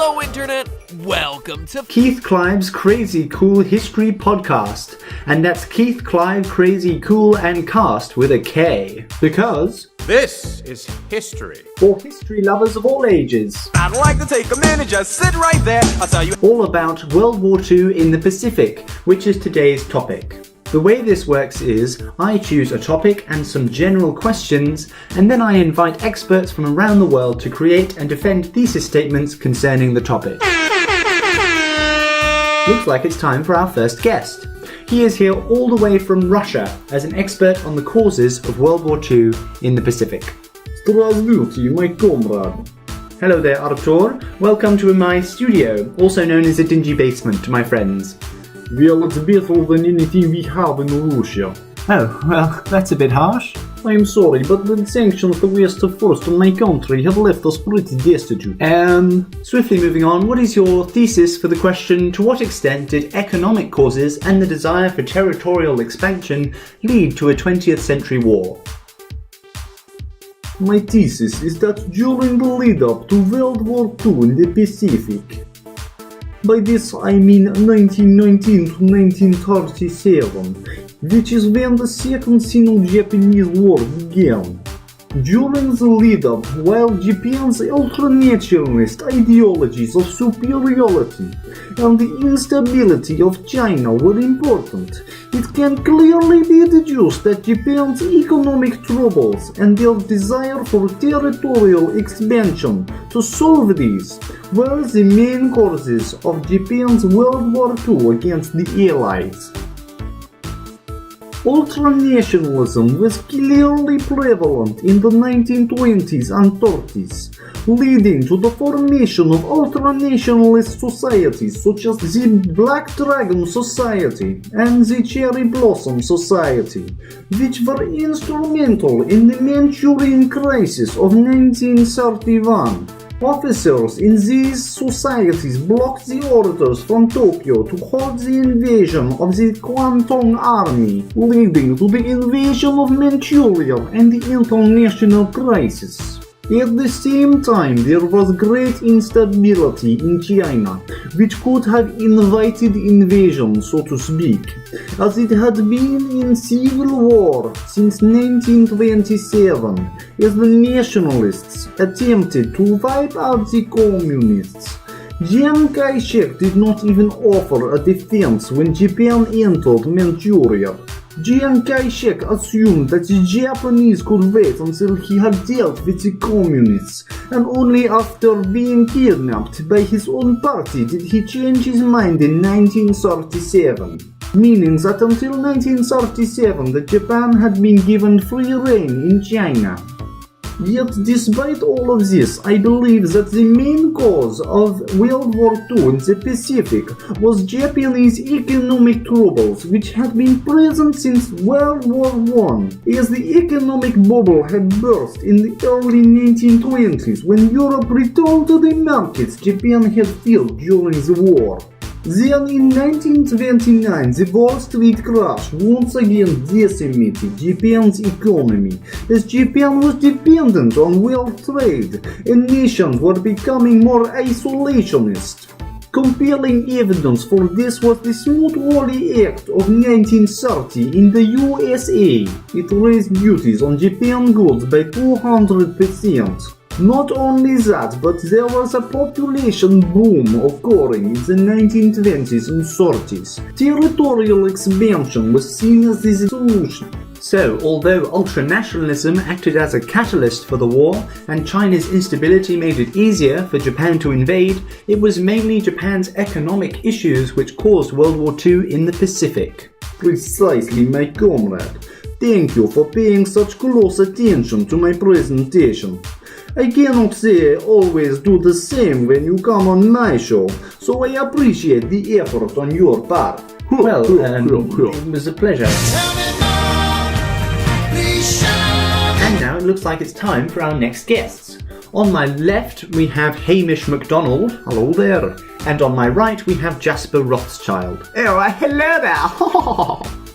Hello, Internet! Welcome to Keith Klive's Crazy Cool History Podcast. And that's Keith Klive, Crazy Cool and Cast with a K. Because this is history. For history lovers of all ages. I'd like to take a minute, just sit right there. I'll tell you all about World War II in the Pacific, which is today's topic. The way this works is, I choose a topic and some general questions, and then I invite experts from around the world to create and defend thesis statements concerning the topic. Looks like it's time for our first guest. He is here all the way from Russia as an expert on the causes of World War II in the Pacific. Здравствуйте, my comrade. Hello there, Artur. Welcome to my studio, also known as a dingy basement to my friends. Well, it's better than anything we have in Russia. Oh, well, that's a bit harsh. I'm sorry, but the sanctions the West have forced on my country have left us pretty destitute. Swiftly moving on, what is your thesis for the question, to what extent did economic causes and the desire for territorial expansion lead to a 20th century war? My thesis is that during the lead-up to World War II in the Pacific, by this I mean 1919 to 1937, which is when the Second Sino-Japanese War began. During the lead-up, while Japan's ultra-nationalist ideologies of superiority and the instability of China were important, it can clearly be deduced that Japan's economic troubles and their desire for territorial expansion to solve these were the main causes of Japan's World War II against the Allies. Ultranationalism was clearly prevalent in the 1920s and 30s, leading to the formation of ultranationalist societies such as the Black Dragon Society and the Cherry Blossom Society, which were instrumental in the Manchurian Crisis of 1931. Officers in these societies blocked the orders from Tokyo to halt the invasion of the Kwantung Army, leading to the invasion of Manchuria and the international crisis. At the same time, there was great instability in China, which could have invited invasion, so to speak, as it had been in civil war since 1927, as the nationalists attempted to wipe out the communists. Chiang Kai-shek did not even offer a defense when Japan entered Manchuria. Chiang Kai-shek assumed that the Japanese could wait until he had dealt with the communists, and only after being kidnapped by his own party did he change his mind in 1937, meaning that until 1937 that Japan had been given free rein in China. Yet, despite all of this, I believe that the main cause of World War II in the Pacific was Japanese economic troubles, which had been present since World War I, as the economic bubble had burst in the early 1920s when Europe returned to the markets Japan had filled during the war. Then in 1929 the Wall Street crash once again decimated Japan's economy, as Japan was dependent on world trade and nations were becoming more isolationist. Compelling evidence for this was the Smoot-Hawley Act of 1930 in the USA. It raised duties on Japan goods by 200%. Not only that, but there was a population boom occurring in the 1920s and 30s. Territorial expansion was seen as the solution. So, although ultranationalism acted as a catalyst for the war, and China's instability made it easier for Japan to invade, it was mainly Japan's economic issues which caused World War II in the Pacific. Precisely, my comrade. Thank you for paying such close attention to my presentation. I cannot say I always do the same when you come on my show, so I appreciate the effort on your part. Well, it was a pleasure. And now it looks like it's time for our next guests. On my left we have Hamish MacDonald. Hello there. And on my right we have Jasper Rothschild. Oh, hello there.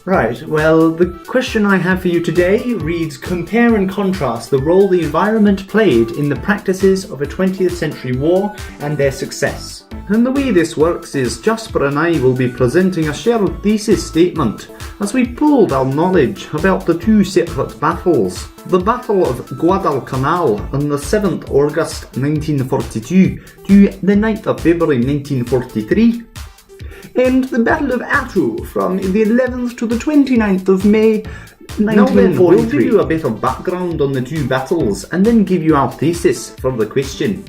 Right, well, the question I have for you today reads, compare and contrast the role the environment played in the practices of a 20th century war and their success. And the way this works is Jasper and I will be presenting a shared thesis statement as we pooled our knowledge about the two separate battles. The Battle of Guadalcanal on the 7th August 1942 to the 9th of February 1943. And the Battle of Attu from the 11th to the 29th of May 1943. Now then, we'll give you a bit of background on the two battles and then give you our thesis for the question.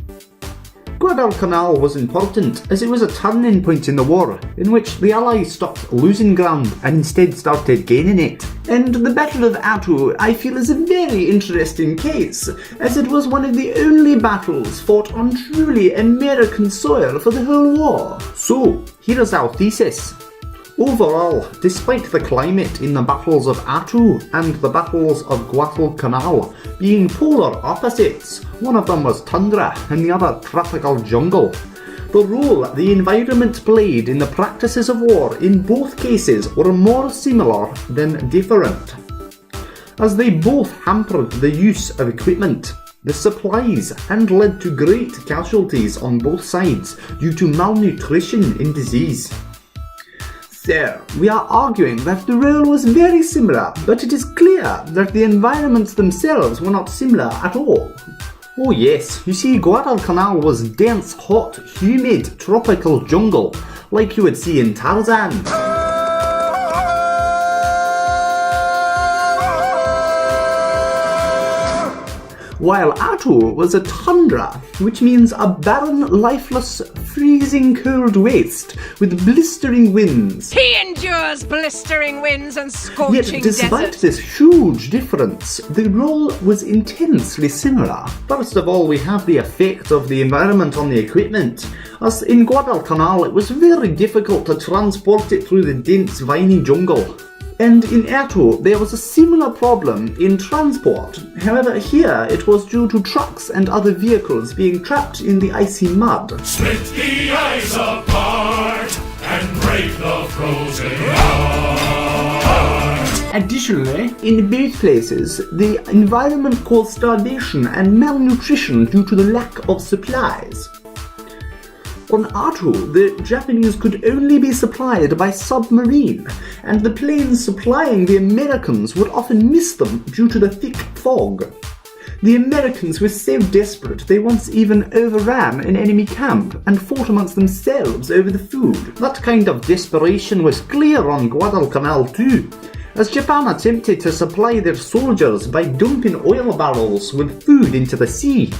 Guadalcanal was important as it was a turning point in the war in which the Allies stopped losing ground and instead started gaining it. And the Battle of Attu, I feel, is a very interesting case, as it was one of the only battles fought on truly American soil for the whole war. So, here is our thesis. Overall, despite the climate in the battles of Attu and the battles of Guadalcanal being polar opposites, one of them was tundra and the other tropical jungle, the role the environment played in the practices of war in both cases were more similar than different, as they both hampered the use of equipment, the supplies, and led to great casualties on both sides due to malnutrition and disease. So, we are arguing that the role was very similar, but it is clear that the environments themselves were not similar at all. Oh yes, you see, Guadalcanal was dense, hot, humid, tropical jungle, like you would see in Tarzan. While Attu was a tundra, which means a barren, lifeless, freezing cold waste with blistering winds. He endures blistering winds and scorching Yet, despite desert. this huge difference, the role was intensely similar. First of all, we have the effect of the environment on the equipment. As in Guadalcanal, it was very difficult to transport it through the dense, viney jungle. And in Attu, there was a similar problem in transport. However, here it was due to trucks and other vehicles being trapped in the icy mud. Split the ice apart and break the frozen heart. Additionally, in both places, the environment caused starvation and malnutrition due to the lack of supplies. On Attu, the Japanese could only be supplied by submarine, and the planes supplying the Americans would often miss them due to the thick fog. The Americans were so desperate they once even overran an enemy camp and fought amongst themselves over the food. That kind of desperation was clear on Guadalcanal too, as Japan attempted to supply their soldiers by dumping oil barrels with food into the sea.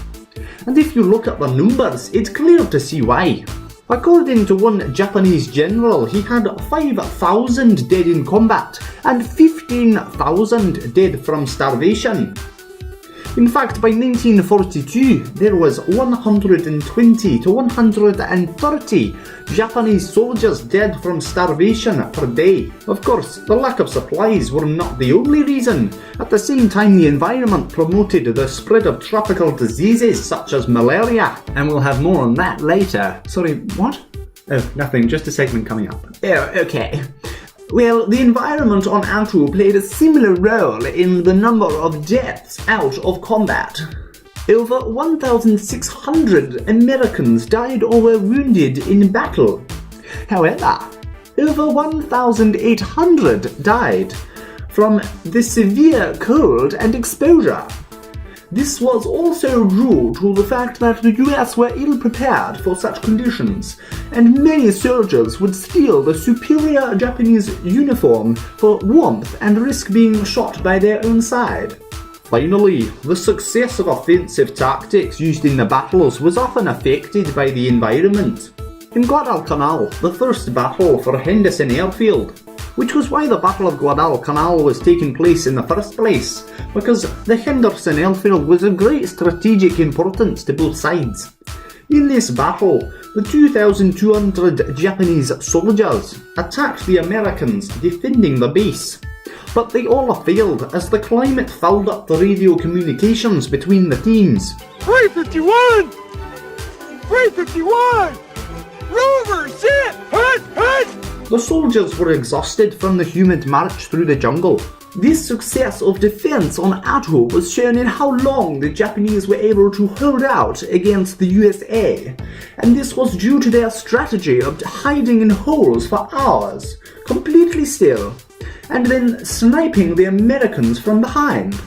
And if you look at the numbers, it's clear to see why. According to one Japanese general, he had 5,000 dead in combat and 15,000 dead from starvation. In fact, by 1942, there was 120 to 130 Japanese soldiers dead from starvation per day. Of course, the lack of supplies were not the only reason. At the same time, the environment promoted the spread of tropical diseases such as malaria. And we'll have more on that later. Sorry, what? Oh, nothing, just a segment coming up. Oh, okay. Well, the environment on Attu played a similar role in the number of deaths out of combat. Over 1,600 Americans died or were wounded in battle. However, over 1,800 died from the severe cold and exposure. This was also due to the fact that the US were ill prepared for such conditions, and many soldiers would steal the superior Japanese uniform for warmth and risk being shot by their own side. Finally, the success of offensive tactics used in the battles was often affected by the environment. In Guadalcanal, the first battle for Henderson Airfield, which was why the Battle of Guadalcanal was taking place in the first place, because the Henderson Airfield was of great strategic importance to both sides. In this battle, the 2,200 Japanese soldiers attacked the Americans defending the base, but they all failed as the climate fouled up the radio communications between the teams. 351! 351! Rover, sit! Hut! Hut! The soldiers were exhausted from the humid march through the jungle. This success of defense on Attu was shown in how long the Japanese were able to hold out against the USA, and this was due to their strategy of hiding in holes for hours, completely still, and then sniping the Americans from behind.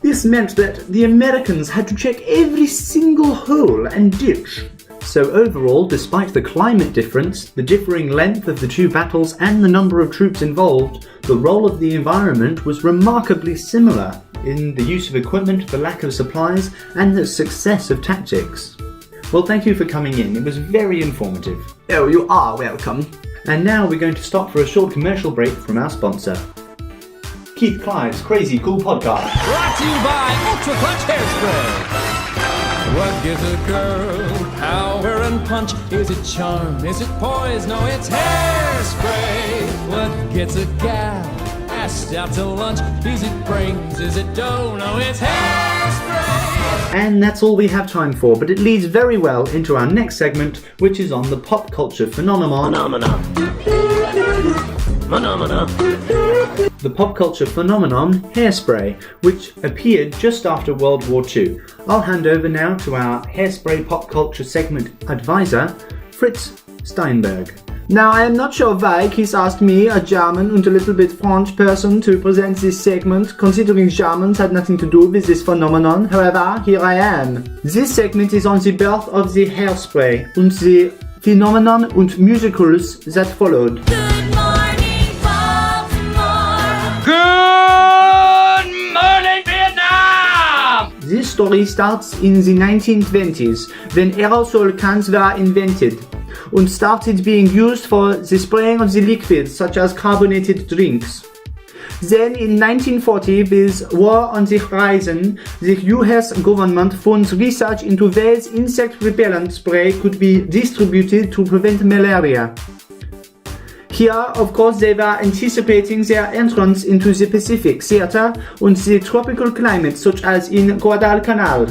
This meant that the Americans had to check every single hole and ditch. So overall, despite the climate difference, the differing length of the two battles and the number of troops involved, the role of the environment was remarkably similar in the use of equipment, the lack of supplies, and the success of tactics. Well, thank you for coming in. It was very informative. Oh, you are welcome. And now we're going to stop for a short commercial break from our sponsor. Keith Klive's Crazy Cool Podcast. Brought to you by Ultra Clutch Hairspray. What gives a girl power and punch? Is it charm? Is it poise? No, it's hairspray. What gets a gal asked out to lunch? Is it brains? Is it dough? No, it's hairspray. And that's all we have time for, but it leads very well into our next segment, which is on the pop culture phenomenon. The pop culture phenomenon Hairspray, which appeared just after World War II. I'll hand over now to our Hairspray pop culture segment advisor, Fritz Steinberg. Now, I am not sure why he's asked me, a German and a little bit French person, to present this segment, considering Germans had nothing to do with this phenomenon. However, here I am. This segment is on the birth of the hairspray and the phenomenon and musicals that followed. Good morning, Baltimore. Good morning, Vietnam! This story starts in the 1920s, when aerosol cans were invented and started being used for the spraying of the liquids such as carbonated drinks. Then in 1940, with war on the horizon, the US government funds research into ways insect repellent spray could be distributed to prevent malaria. Here, of course, they were anticipating their entrance into the Pacific theater and the tropical climate such as in Guadalcanal.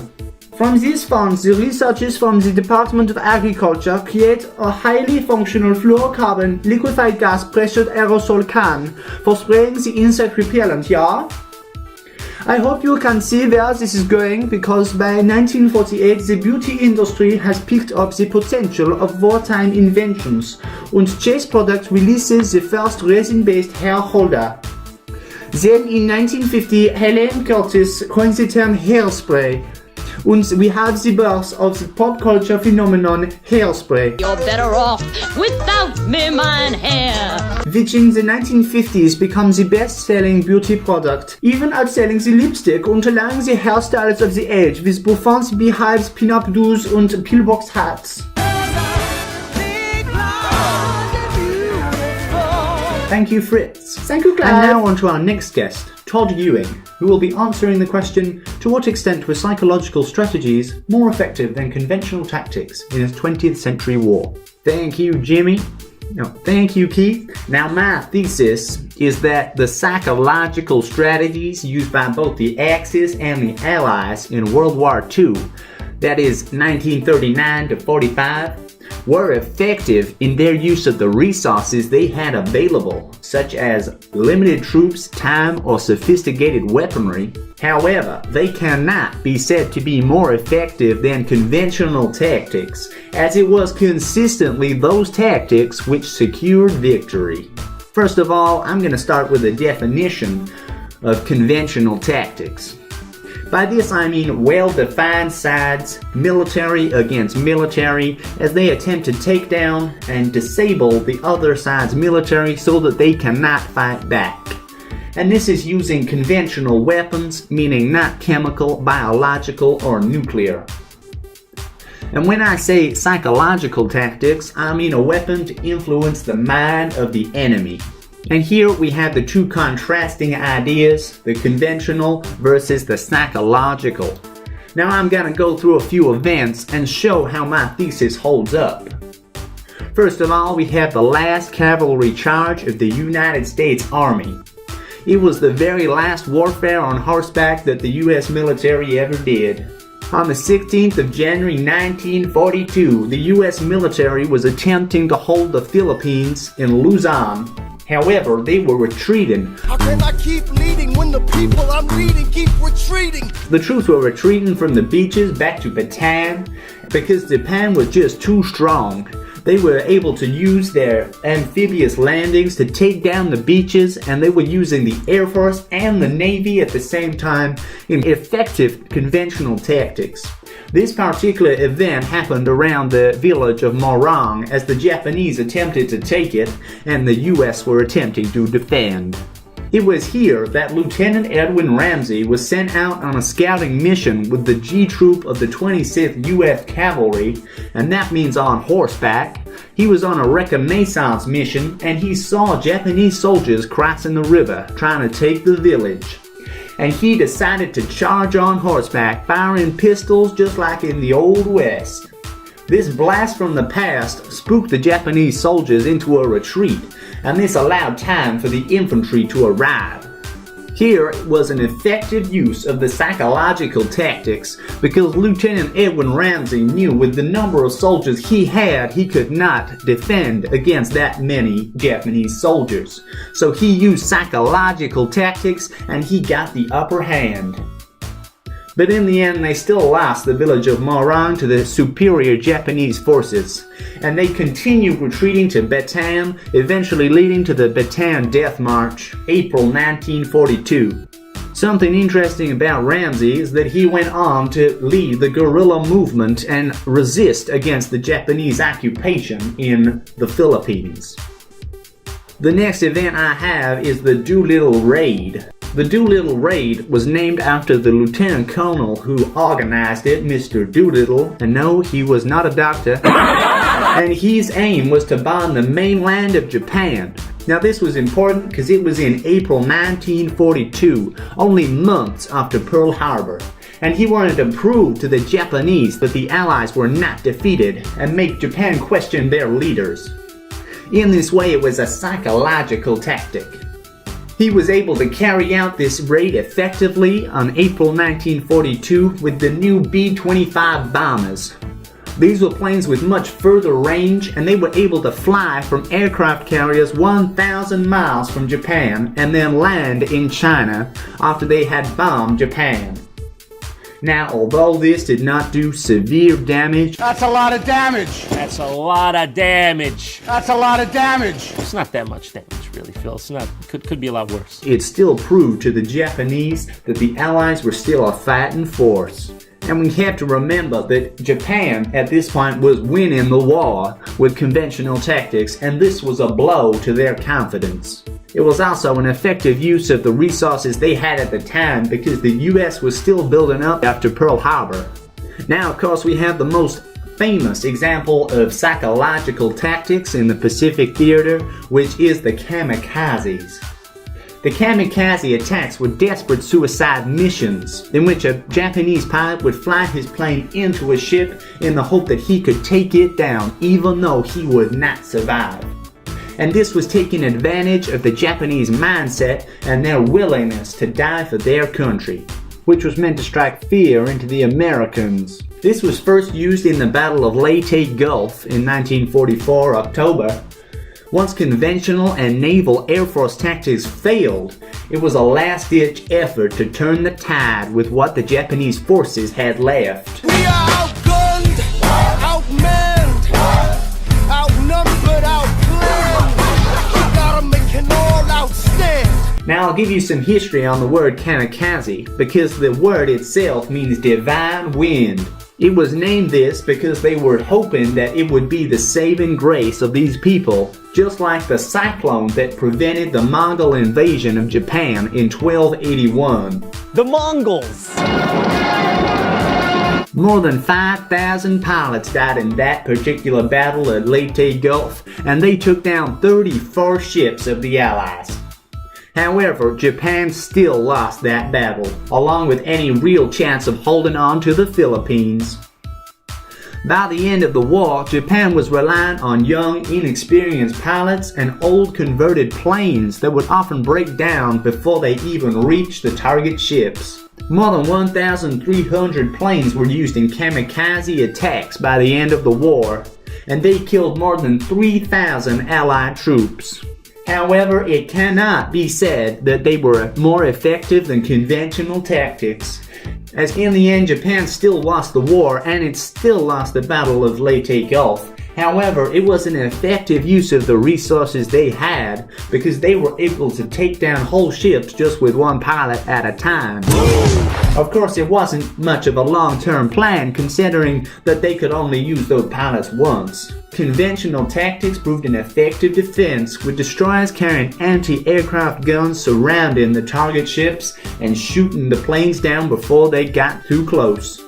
From these funds, the researchers from the Department of Agriculture create a highly functional fluorocarbon liquefied gas pressured aerosol can for spraying the insect repellent, yeah? I hope you can see where this is going, because by 1948 the beauty industry has picked up the potential of wartime inventions, and Chase Products releases the first resin-based hair holder. Then in 1950 Helen Curtis coins the term hairspray, and we have the birth of the pop culture phenomenon hairspray. You're better off without me, mein Herr. Which in the 1950s becomes the best-selling beauty product, even outselling the lipstick and allowing the hairstyles of the age with bouffants, beehives, pin-up doos and pillbox hats. Thank you, Fritz. Thank you, Clive. And now on to our next guest, Todd Ewing, who will be answering the question, to what extent were psychological strategies more effective than conventional tactics in a 20th century war? Thank you, Jimmy. No, thank you, Keith. Now, my thesis is that the psychological strategies used by both the Axis and the Allies in World War II, that is 1939 to 45, were effective in their use of the resources they had available, such as limited troops, time, or sophisticated weaponry. However, they cannot be said to be more effective than conventional tactics, as it was consistently those tactics which secured victory. First of all, I'm going to start with a definition of conventional tactics. By this I mean well-defined sides, military against military, as they attempt to take down and disable the other side's military so that they cannot fight back. And this is using conventional weapons, meaning not chemical, biological, or nuclear. And when I say psychological tactics, I mean a weapon to influence the mind of the enemy. And here we have the two contrasting ideas, the conventional versus the psychological. Now I'm gonna go through a few events and show how my thesis holds up. First of all, we have the last cavalry charge of the United States Army. It was the very last warfare on horseback that the US military ever did. On the 16th of January 1942, the US military was attempting to hold the Philippines in Luzon. However, they were retreating. How can I keep leading when the people I'm leading keep retreating? The troops were retreating from the beaches back to Bataan because Japan was just too strong. They were able to use their amphibious landings to take down the beaches, and they were using the Air Force and the Navy at the same time in effective conventional tactics. This particular event happened around the village of Morang as the Japanese attempted to take it and the US were attempting to defend. It was here that Lieutenant Edwin Ramsey was sent out on a scouting mission with the G Troop of the 26th U.S. Cavalry, and that means on horseback. He was on a reconnaissance mission and he saw Japanese soldiers crossing the river trying to take the village. And he decided to charge on horseback, firing pistols just like in the Old West. This blast from the past spooked the Japanese soldiers into a retreat, and this allowed time for the infantry to arrive. Here was an effective use of the psychological tactics because Lieutenant Edwin Ramsey knew with the number of soldiers he had, he could not defend against that many Japanese soldiers. So he used psychological tactics and he got the upper hand. But in the end, they still lost the village of Morang to the superior Japanese forces, and they continued retreating to Bataan, eventually leading to the Bataan Death March, April 1942. Something interesting about Ramsey is that he went on to lead the guerrilla movement and resist against the Japanese occupation in the Philippines. The next event I have is the Doolittle Raid. The Doolittle Raid was named after the lieutenant colonel who organized it, Mr. Doolittle, and no, he was not a doctor, and his aim was to bomb the mainland of Japan. Now this was important because it was in April 1942, only months after Pearl Harbor, and he wanted to prove to the Japanese that the Allies were not defeated and make Japan question their leaders. In this way, it was a psychological tactic. He was able to carry out this raid effectively on April 1942 with the new B-25 bombers. These were planes with much further range, and they were able to fly from aircraft carriers 1,000 miles from Japan and then land in China after they had bombed Japan. Now, although this did not do severe damage, That's a lot of damage. That's a lot of damage. That's a lot of damage. It's not that much damage, really, Phil. It's not. Could be a lot worse. it still proved to the Japanese that the Allies were still a fighting force. And we have to remember that Japan at this point was winning the war with conventional tactics, and this was a blow to their confidence. It was also an effective use of the resources they had at the time because the US was still building up after Pearl Harbor. Now, of course, we have the most famous example of psychological tactics in the Pacific Theater, which is the kamikazes. The kamikaze attacks were desperate suicide missions in which a Japanese pilot would fly his plane into a ship in the hope that he could take it down even though he would not survive. And this was taking advantage of the Japanese mindset and their willingness to die for their country, which was meant to strike fear into the Americans. This was first used in the Battle of Leyte Gulf in 1944 October. Once conventional and naval Air Force tactics failed, it was a last-ditch effort to turn the tide with what the Japanese forces had left. We are outgunned, outmanned, outnumbered, outplanned. We gotta make an all-out stand. Now I'll give you some history on the word kamikaze because the word itself means divine wind. It was named this because they were hoping that it would be the saving grace of these people, just like the cyclone that prevented the Mongol invasion of Japan in 1281. The Mongols! More than 5,000 pilots died in that particular battle at Leyte Gulf, and they took down 34 ships of the Allies. However, Japan still lost that battle, along with any real chance of holding on to the Philippines. By the end of the war, Japan was relying on young, inexperienced pilots and old converted planes that would often break down before they even reached the target ships. More than 1,300 planes were used in kamikaze attacks by the end of the war, and they killed more than 3,000 Allied troops. However, it cannot be said that they were more effective than conventional tactics, as in the end Japan still lost the war and it still lost the Battle of Leyte Gulf. However, it was an effective use of the resources they had because they were able to take down whole ships just with one pilot at a time. Of course, it wasn't much of a long-term plan considering that they could only use those pilots once. Conventional tactics proved an effective defense, with destroyers carrying anti-aircraft guns surrounding the target ships and shooting the planes down before they got too close.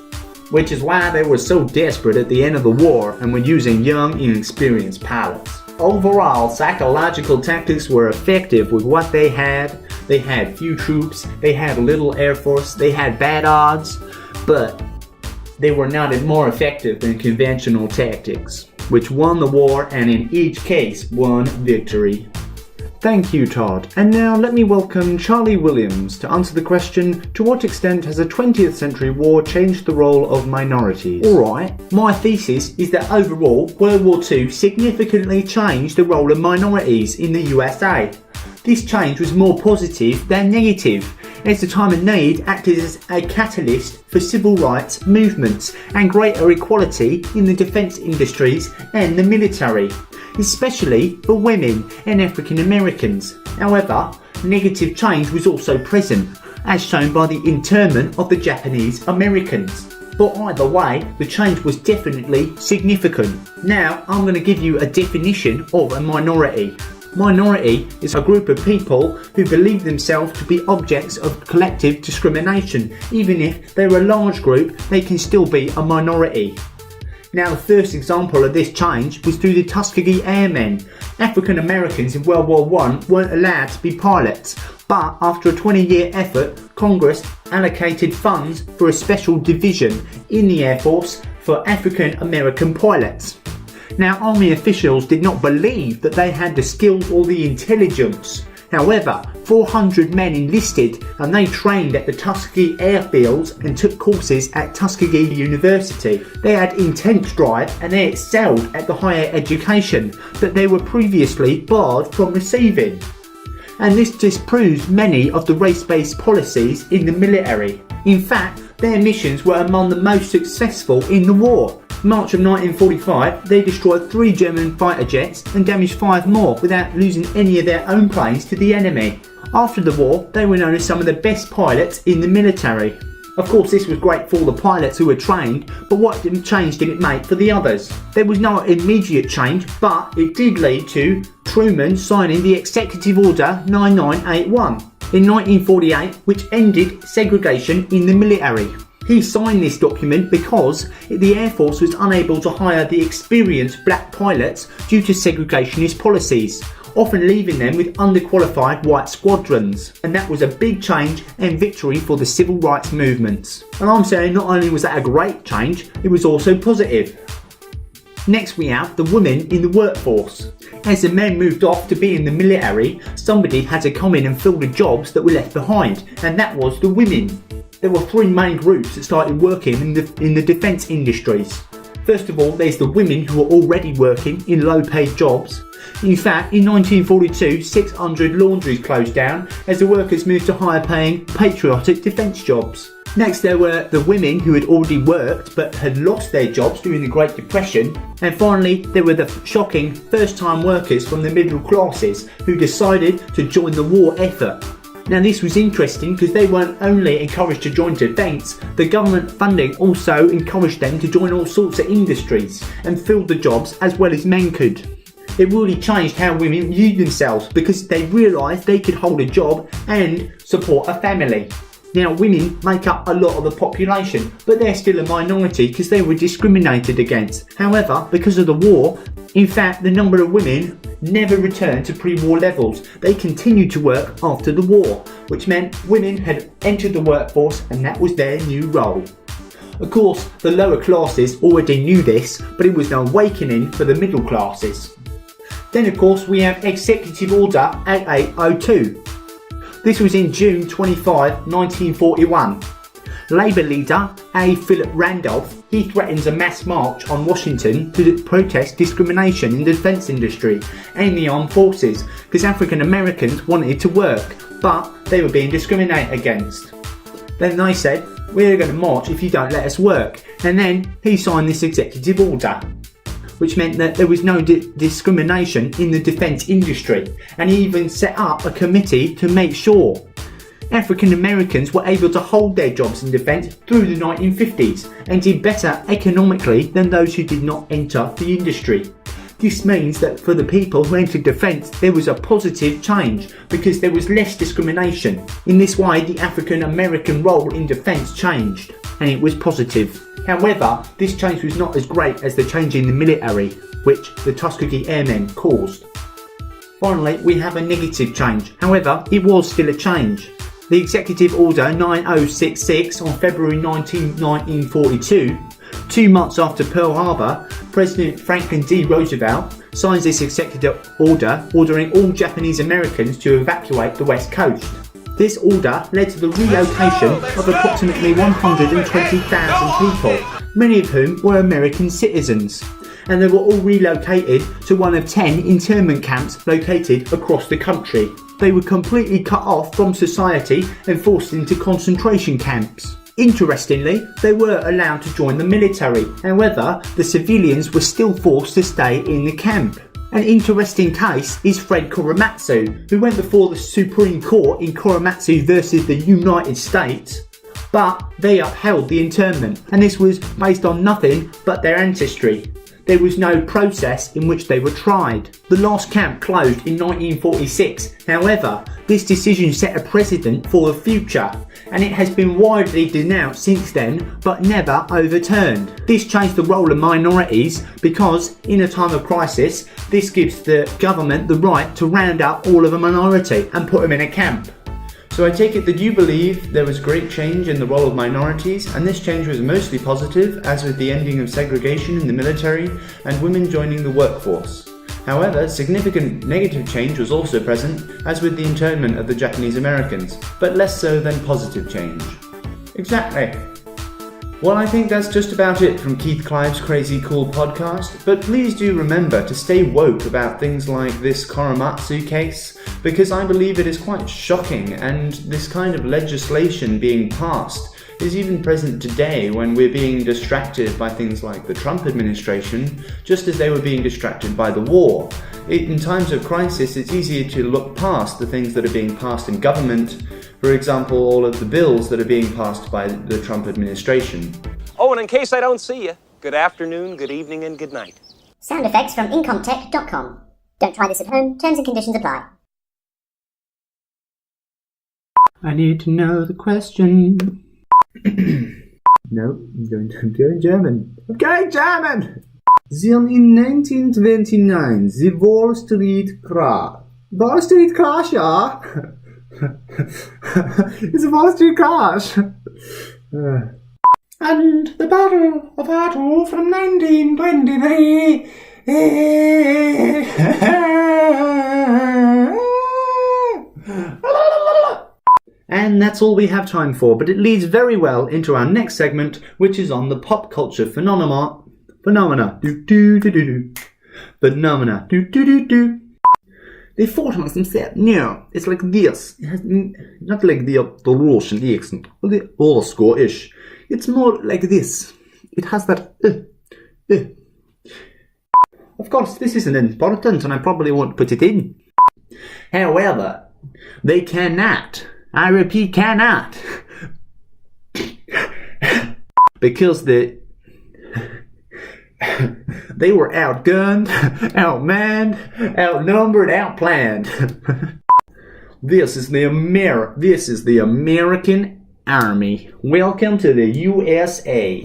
Which is why they were so desperate at the end of the war and were using young, inexperienced pilots. Overall, psychological tactics were effective with what they had. They had few troops, they had little air force, they had bad odds, but they were not more effective than conventional tactics, which won the war and in each case won victory. Thank you, Todd. And now let me welcome Charlie Williams to answer the question, to what extent has a 20th century war changed the role of minorities? Alright, my thesis is that overall, World War II significantly changed the role of minorities in the USA. This change was more positive than negative, as the time of need acted as a catalyst for civil rights movements and greater equality in the defence industries and the military, especially for women and African Americans. However, negative change was also present, as shown by the internment of the Japanese Americans. But either way, the change was definitely significant. Now, I'm going to give you a definition of a minority. Minority is a group of people who believe themselves to be objects of collective discrimination. Even if they're a large group, they can still be a minority. Now, the first example of this change was through the Tuskegee Airmen. African Americans in World War I weren't allowed to be pilots, but after a 20-year effort, Congress allocated funds for a special division in the Air Force for African American pilots. Now, Army officials did not believe that they had the skills or the intelligence. However, 400 men enlisted and they trained at the Tuskegee airfields and took courses at Tuskegee University. They had intense drive and they excelled at the higher education that they were previously barred from receiving. And this disproves many of the race-based policies in the military. In fact, their missions were among the most successful in the war. March of 1945, they destroyed 3 German fighter jets and damaged 5 more without losing any of their own planes to the enemy. After the war, they were known as some of the best pilots in the military. Of course, this was great for all the pilots who were trained, but what change did it make for the others? There was no immediate change, but it did lead to Truman signing the Executive Order 9981 in 1948, which ended segregation in the military. He signed this document because the Air Force was unable to hire the experienced black pilots due to segregationist policies, often leaving them with underqualified white squadrons. And that was a big change and victory for the civil rights movements. And I'm saying not only was that a great change, it was also positive. Next we have the women in the workforce. As the men moved off to be in the military, somebody had to come in and fill the jobs that were left behind, and that was the women. There were 3 main groups that started working in the defence industries. First of all, there's the women who were already working in low-paid jobs. In fact, in 1942, 600 laundries closed down as the workers moved to higher-paying, patriotic defence jobs. Next, there were the women who had already worked but had lost their jobs during the Great Depression. And finally, there were the shocking first-time workers from the middle classes who decided to join the war effort. Now, this was interesting because they weren't only encouraged to join defence, the government funding also encouraged them to join all sorts of industries and fill the jobs as well as men could. It really changed how women viewed themselves because they realised they could hold a job and support a family. Now, women make up a lot of the population, but they're still a minority because they were discriminated against. However, because of the war, in fact, the number of women never returned to pre-war levels. They continued to work after the war, which meant women had entered the workforce and that was their new role. Of course, the lower classes already knew this, but it was an awakening for the middle classes. Then, of course, we have Executive Order 8802. This was in June 25, 1941. Labour leader A. Philip Randolph, he threatens a mass march on Washington to protest discrimination in the defence industry and the armed forces because African Americans wanted to work, but they were being discriminated against. Then they said, we're going to march if you don't let us work. And then he signed this executive order, which meant that there was no discrimination in the defence industry. And he even set up a committee to make sure African Americans were able to hold their jobs in defence through the 1950s and did better economically than those who did not enter the industry. This means that for the people who entered defence, there was a positive change because there was less discrimination. In this way, the African American role in defence changed, and it was positive. However, this change was not as great as the change in the military, which the Tuskegee Airmen caused. Finally, we have a negative change. However, it was still a change. The Executive Order 9066 on February 19, 1942, 2 months after Pearl Harbor, President Franklin D. Roosevelt signs this executive order ordering all Japanese Americans to evacuate the West Coast. This order led to the relocation of approximately 120,000 people, many of whom were American citizens, and they were all relocated to one of 10 internment camps located across the country. They were completely cut off from society and forced into concentration camps. Interestingly, they were allowed to join the military, however, the civilians were still forced to stay in the camp. An interesting case is Fred Korematsu, who went before the Supreme Court in Korematsu versus the United States, but they upheld the internment, and this was based on nothing but their ancestry. There was no process in which they were tried. The last camp closed in 1946, however, this decision set a precedent for the future, and it has been widely denounced since then, but never overturned. This changed the role of minorities because, in a time of crisis, this gives the government the right to round up all of a minority and put them in a camp. So I take it that you believe there was great change in the role of minorities, and this change was mostly positive, as with the ending of segregation in the military and women joining the workforce. However, significant negative change was also present, as with the internment of the Japanese Americans, but less so than positive change. Exactly. Well, I think that's just about it from Keith Klive's Crazy Cool podcast, but please do remember to stay woke about things like this Korematsu case, because I believe it is quite shocking, and this kind of legislation being passed is even present today when we're being distracted by things like the Trump administration, just as they were being distracted by the war. In times of crisis, it's easier to look past the things that are being passed in government. For example, all of the bills that are being passed by the Trump administration. Oh, and in case I don't see you, good afternoon, good evening, and good night. Sound effects from Incomptech.com. Don't try this at home. Terms and conditions apply. I need to know the question. No, I'm going German. I'm going German! Then in 1929, the Wall Street crash. Wall Street crash, ja? It's a Wall Street crash. And the Battle of Attu from 1923. And that's all we have time for, but it leads very well into our next segment, which is on the pop culture phenomena. Phenomena. They fought amongst themselves. No, it's like this. It has, not like the Russian accent, or the Oscar-ish. It's more like this. It has that. Of course, this isn't important, and I probably won't put it in. However, they cannot. I repeat, cannot. Because they were outgunned, outmanned, outnumbered, outplanned. This is the American Army. Welcome to the USA.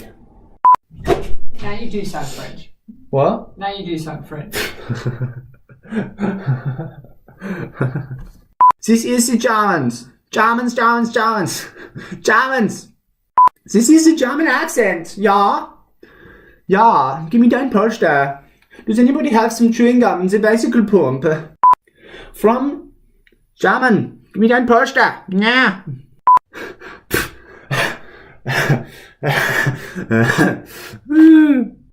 Now you do sound French. What? Now you do sound French. This is the Germans. Germans. This is the German accent. Yeah. Yeah. Give me dein poster. Does anybody have some chewing gum and the bicycle pump? From German. Give me dein poster. Yeah.